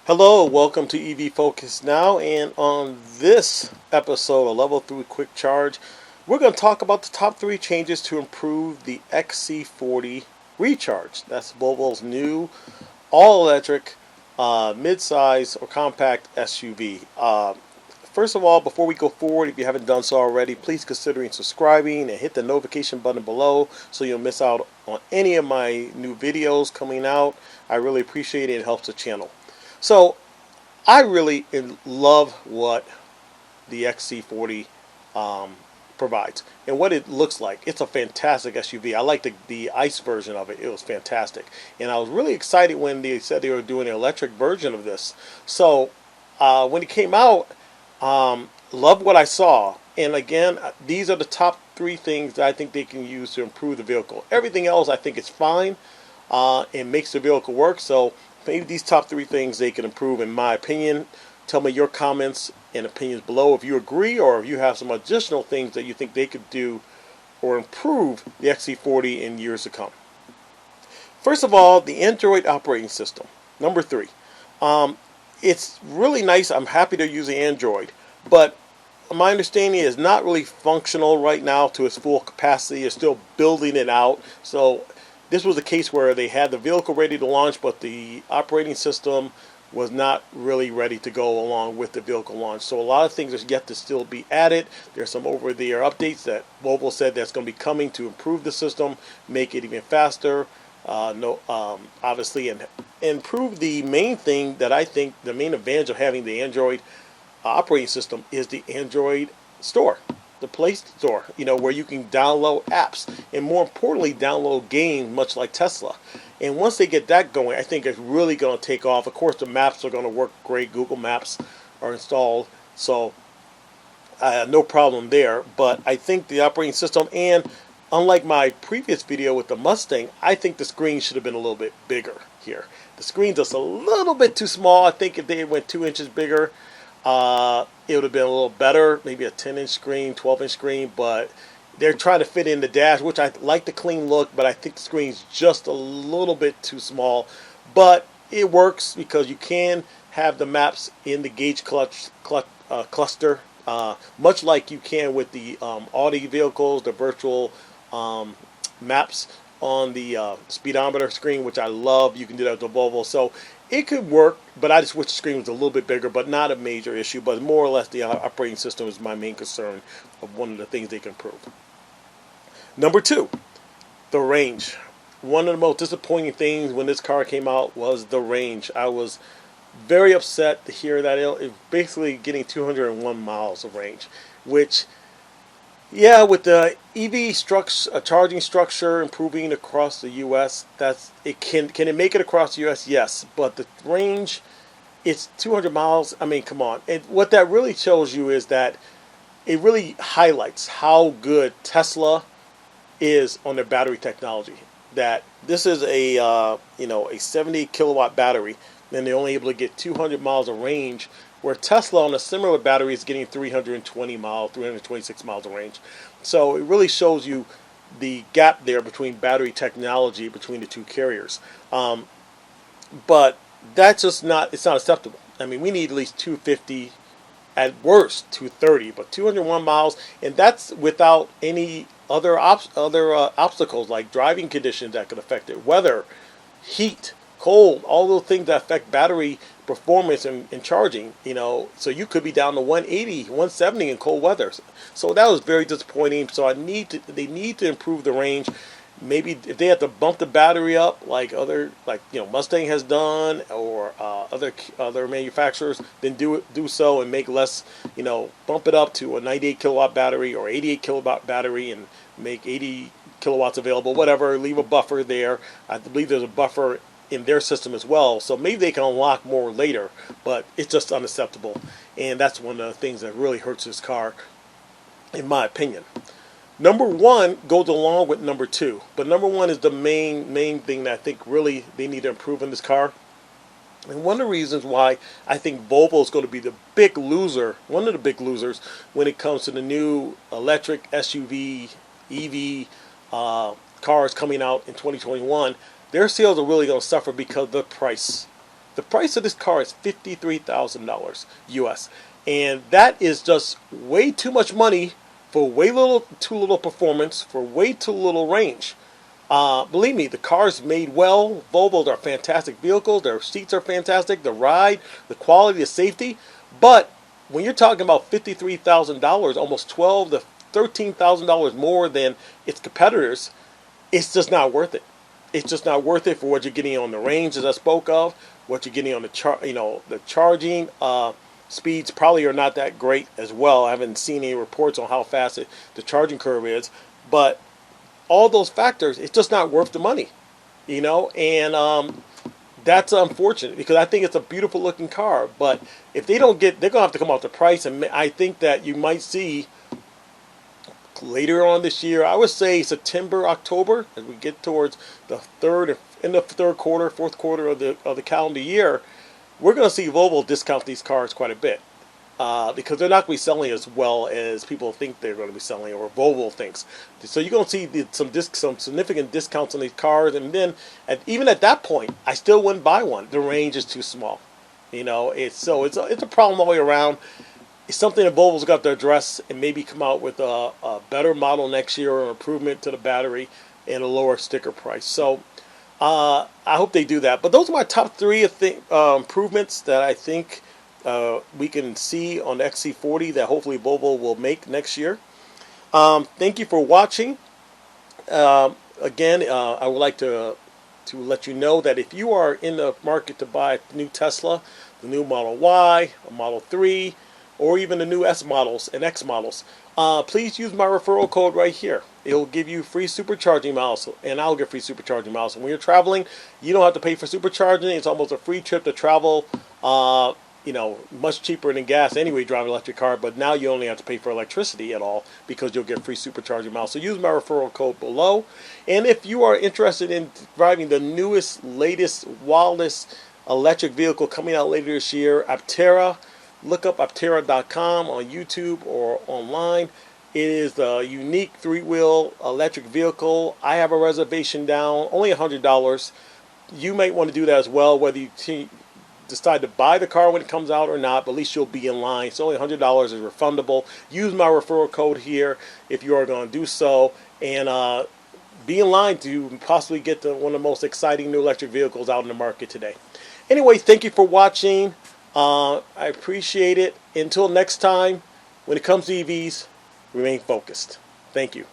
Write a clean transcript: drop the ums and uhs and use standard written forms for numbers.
Hello, welcome to EV Focus Now, and on this episode of Level 3 Quick Charge, we're going to talk about the top 3 changes to improve the XC40 Recharge. That's Volvo's new all-electric mid-size or compact SUV. First of all, before we go forward, if you haven't done so already, please consider subscribing and hit the notification button below so you'll miss out on any of my new videos coming out. I really appreciate it. It helps the channel. So I really love what the XC40 provides and what it looks like. It's a fantastic SUV. I like the ICE version of it. It was fantastic. And I was really excited when they said they were doing an electric version of this. So when it came out, loved what I saw. And again, these are the top 3 things that I think they can use to improve the vehicle. Everything else I think is fine. It makes the vehicle work. So maybe these top 3 things they can improve in my opinion. Tell me your comments and opinions below if you agree or if you have some additional things that you think they could do or improve the XC40 in years to come. First of all, the Android operating system. Number 3. It's really nice. I'm happy they're using Android, but my understanding is not really functional right now to its full capacity. They're still building it out. So this was a case where they had the vehicle ready to launch, but the operating system was not really ready to go along with the vehicle launch. So a lot of things are yet to still be added. There's some over-the-air updates that Volvo said that's going to be coming to improve the system, make it even faster, obviously, and improve the main thing that I think the main advantage of having the Android operating system is the Android store. The Play Store, where you can download apps and more importantly download games, much like Tesla. And once they get that going, I think it's really going to take off. Of course, the maps are going to work great. Google Maps are installed, so no problem there. But I think the operating system, and unlike my previous video with the Mustang, I think the screen should have been a little bit bigger here. The screen's just a little bit too small. I think if they went 2 inches bigger, it would have been a little better, maybe a 10-inch screen, 12-inch screen, but they're trying to fit in the dash, which I like the clean look, but I think the screen's just a little bit too small. But it works because you can have the maps in the gauge cluster, much like you can with the Audi vehicles, the virtual maps on the speedometer screen, which I love. You can do that with the Volvo. So it could work, but I just wish the screen was a little bit bigger, but not a major issue. But more or less, the operating system is my main concern of one of the things they can improve. Number 2, the range. One of the most disappointing things when this car came out was the range. I was very upset to hear that it basically getting 201 miles of range, which, yeah, with the EV charging structure improving across the U.S., can it make it across the U.S.? Yes, but the range, it's 200 miles. I mean, come on. And what that really shows you is that it really highlights how good Tesla is on their battery technology. That this is a 70 kilowatt battery, and they're only able to get 200 miles of range, where Tesla on a similar battery is getting 320 miles, 326 miles of range. So it really shows you the gap there between battery technology between the 2 carriers. But that's just it's not acceptable. I mean, we need at least 250, at worst 230, but 201 miles, and that's without any other obstacles like driving conditions that could affect it, weather, heat, cold, all those things that affect battery performance and charging, so you could be down to 180, 170 in cold weather. So that was very disappointing. So they need to improve the range. Maybe if they have to bump the battery up like Mustang has done, or other manufacturers, then do so and make less, bump it up to a 98 kilowatt battery or 88 kilowatt battery and make 80 kilowatts available, whatever, leave a buffer there. I believe there's a buffer in their system as well, so maybe they can unlock more later, but it's just unacceptable, and that's one of the things that really hurts this car, in my opinion. Number 1 goes along with number 2, but number 1 is the main thing that I think really they need to improve in this car. And one of the reasons why I think Volvo is going to be the big loser, one of the big losers, when it comes to the new electric SUV, EV cars coming out in 2021, their sales are really going to suffer because of the price. The price of this car is $53,000 US. And that is just way too much money for too little performance, for way too little range. Believe me, the car's made well. Volvos are fantastic vehicles. Their seats are fantastic. The ride, the quality, the safety. But when you're talking about $53,000, almost $13,000 more than its competitors, it's just not worth it. It's just not worth it for what you're getting on the range, as I spoke of. What you're getting on the charging speeds probably are not that great as well. I haven't seen any reports on how fast the charging curve is, but all those factors, it's just not worth the money, and that's unfortunate because I think it's a beautiful looking car. But if they don't get, they're gonna have to come out the price, and I think that you might see later on this year. I would say September, October, as we get towards the end of the third quarter, fourth quarter of the calendar year, we're going to see Volvo discount these cars quite a bit because they're not going to be selling as well as people think they're going to be selling, or Volvo thinks. So you're going to see some significant discounts on these cars, and then even at that point, I still wouldn't buy one. The range is too small. It's a problem all the way around. It's something that Volvo's got to address and maybe come out with a better model next year, or an improvement to the battery and a lower sticker price. So I hope they do that. But those are my top three improvements that I think we can see on the XC40 that hopefully Volvo will make next year. Thank you for watching. Again, I would like to let you know that if you are in the market to buy a new Tesla, the new Model Y, a Model 3, or even the new S models and X models, please use my referral code right here. It'll give you free supercharging miles, and I'll get free supercharging miles. And when you're traveling, you don't have to pay for supercharging. It's almost a free trip to travel. Much cheaper than gas anyway, driving an electric car. But now you only have to pay for electricity at all because you'll get free supercharging miles. So use my referral code below. And if you are interested in driving the newest, latest, wildest electric vehicle coming out later this year, Aptera. Look up Aptera.com on YouTube or online. It is a unique three-wheel electric vehicle. I have a reservation down, only $100. You might want to do that as well, whether you decide to buy the car when it comes out or not, but at least you'll be in line. It's only $100, is refundable. Use my referral code here if you are going to do so, and be in line to possibly get one of the most exciting new electric vehicles out in the market today. Anyway, thank you for watching. I appreciate it. Until next time, when it comes to EVs, remain focused. Thank you.